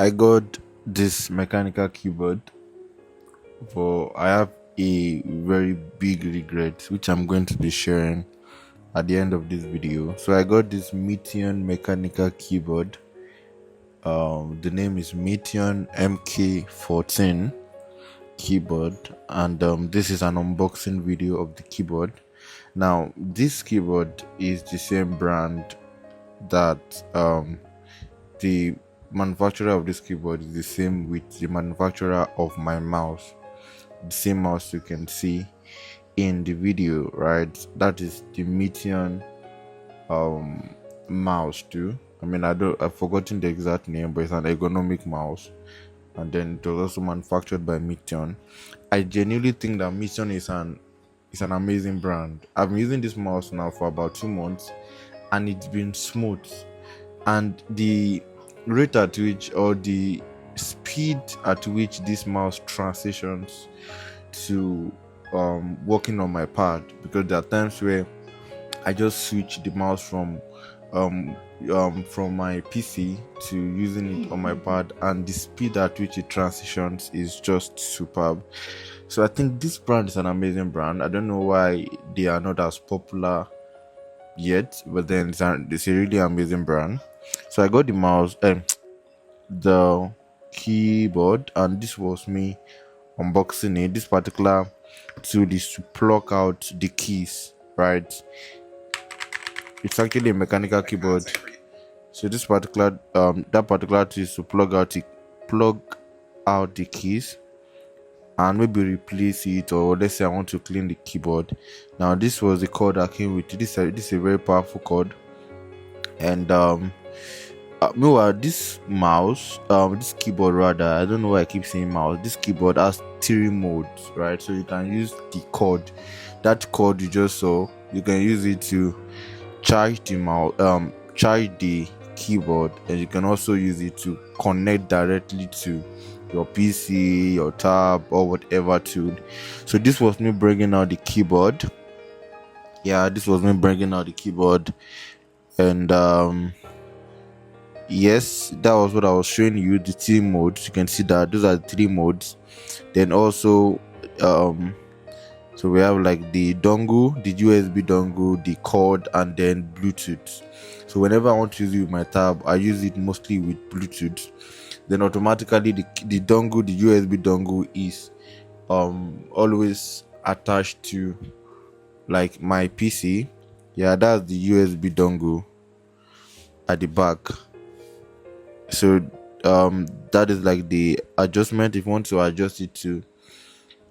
I got this mechanical keyboard, but I have a very big regret, which I'm going to be sharing at the end of this video. So I got this Meetion mechanical keyboard. The name is Meetion MK14 keyboard, and this is an unboxing video of the keyboard. Now, this keyboard is the same brand that the manufacturer of this keyboard is the same with the manufacturer of my mouse, the same mouse you can see in the video, right? That is the Meetion mouse too. I've forgotten the exact name, but it's an ergonomic mouse, and then it was also manufactured by Meetion. I genuinely think that Meetion is an amazing brand. I've been using this mouse now for about 2 months, and it's been smooth, and the rate at which, or the speed at which this mouse transitions to working on my pad, because there are times where I just switch the mouse from my PC to using it on my pad, and the speed at which it transitions is just superb. So I think this brand is an amazing brand. I don't know why they are not as popular yet, but then it's a really amazing brand. So I got the mouse and the keyboard, and this was me unboxing it. This particular tool is to plug out the keys, right? It's actually a mechanical keyboard. So this particular that particular tool is to plug out the keys and maybe replace it, or let's say I want to clean the keyboard. Now this was the cord that came with it. This is a very powerful cord, and meanwhile, this keyboard rather, I don't know why I keep saying mouse. This keyboard has 3 modes, right? So you can use the cord, that cord you just saw. You can use it to charge the mouse, charge the keyboard, and you can also use it to connect directly to your PC, your tab, or whatever tool. So this was me bringing out the keyboard. And yes, that was what I was showing you, the 3 modes. You can see that those are the 3 modes. Then also so we have like the dongle, the USB dongle, the cord, and then Bluetooth. So whenever I want to use it with my tab, I use it mostly with Bluetooth. Then automatically the dongle, the USB dongle, is always attached to like my PC. Yeah, that's the USB dongle at the back. So that is like the adjustment if you want to adjust it to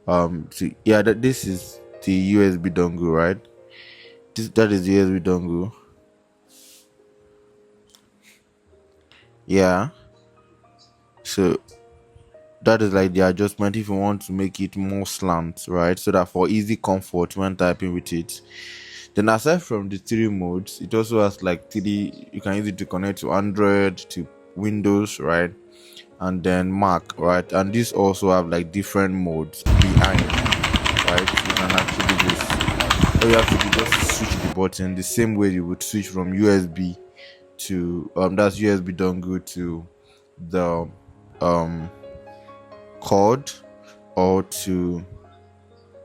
this is the USB dongle, right? That is the USB dongle. Yeah, so that is like the adjustment if you want to make it more slant, right? So that for easy comfort when typing with it. Then aside from the 3 modes, it also has like 3, you can use it to connect to Android, to Windows, right, and then Mac, right? And this also have like different modes behind, right? You can actually just, all you have to do is just switch the button the same way you would switch from USB to that's USB dongle to the cord, or to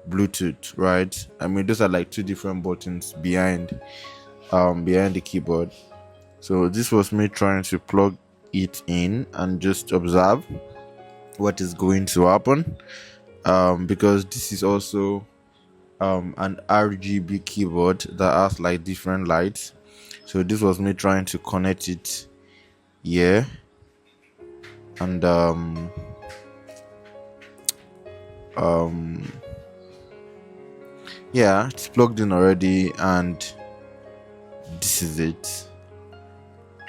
Bluetooth, right? Those are like 2 different buttons behind the keyboard. So this was me trying to plug it in and just observe what is going to happen, because this is also an RGB keyboard that has like different lights. So this was me trying to connect it here, and yeah, it's plugged in already, and this is it.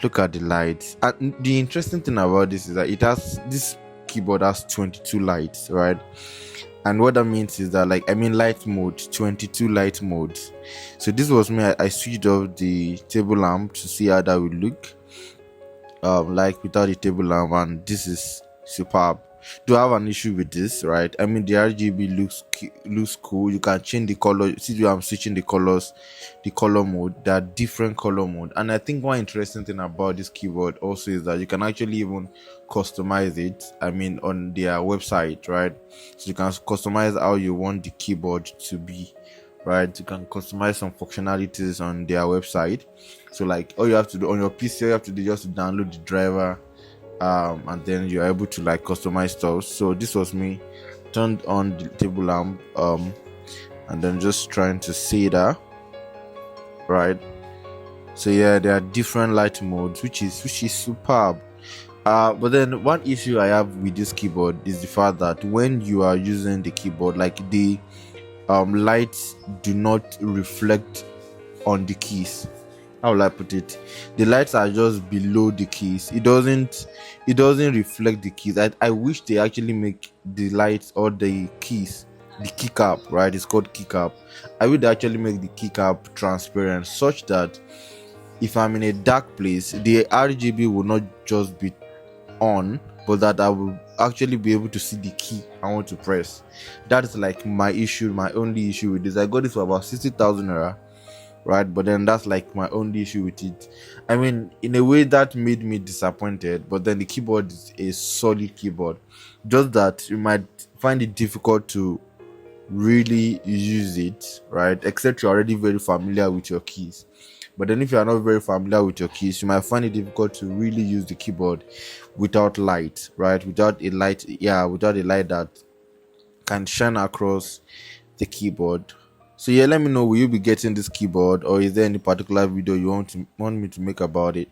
Look at the lights. And the interesting thing about this is that this keyboard has 22 lights, right? And what that means is that light mode, 22 light modes. So this was me. I switched off the table lamp to see how that would look like without the table lamp, and this is superb. do have an issue with this, right? I mean, the RGB looks cool. You can change the color. See, I'm switching the colors, the color mode. There are different color mode, and I think one interesting thing about this keyboard also is that you can actually even customize it. I mean, on their website, right? So you can customize how you want the keyboard to be, right? You can customize some functionalities on their website. So like all you have to do on your PC, all you have to do just to download the driver, and then you're able to like customize stuff. So this was me turned on the table lamp, and then just trying to see that, right? So yeah, there are different light modes, which is superb. But then one issue I have with this keyboard is the fact that when you are using the keyboard, like the lights do not reflect on the keys. How will I put it? The lights are just below the keys. It doesn't reflect the keys. I wish they actually make the lights or the keys, the keycap, right? It's called keycap. I would actually make the keycap transparent such that if I'm in a dark place, the RGB will not just be on, but that I will actually be able to see the key I want to press. That is like my issue, my only issue with this. I got this for about 60,000 naira, right? But then that's like my only issue with it. I mean, in a way that made me disappointed, but then the keyboard is a solid keyboard, just that you might find it difficult to really use it, right? Except you're already very familiar with your keys. But then if you are not very familiar with your keys, you might find it difficult to really use the keyboard without light, right? Without a light that can shine across the keyboard. So yeah, let me know, will you be getting this keyboard, or is there any particular video you want me to make about it?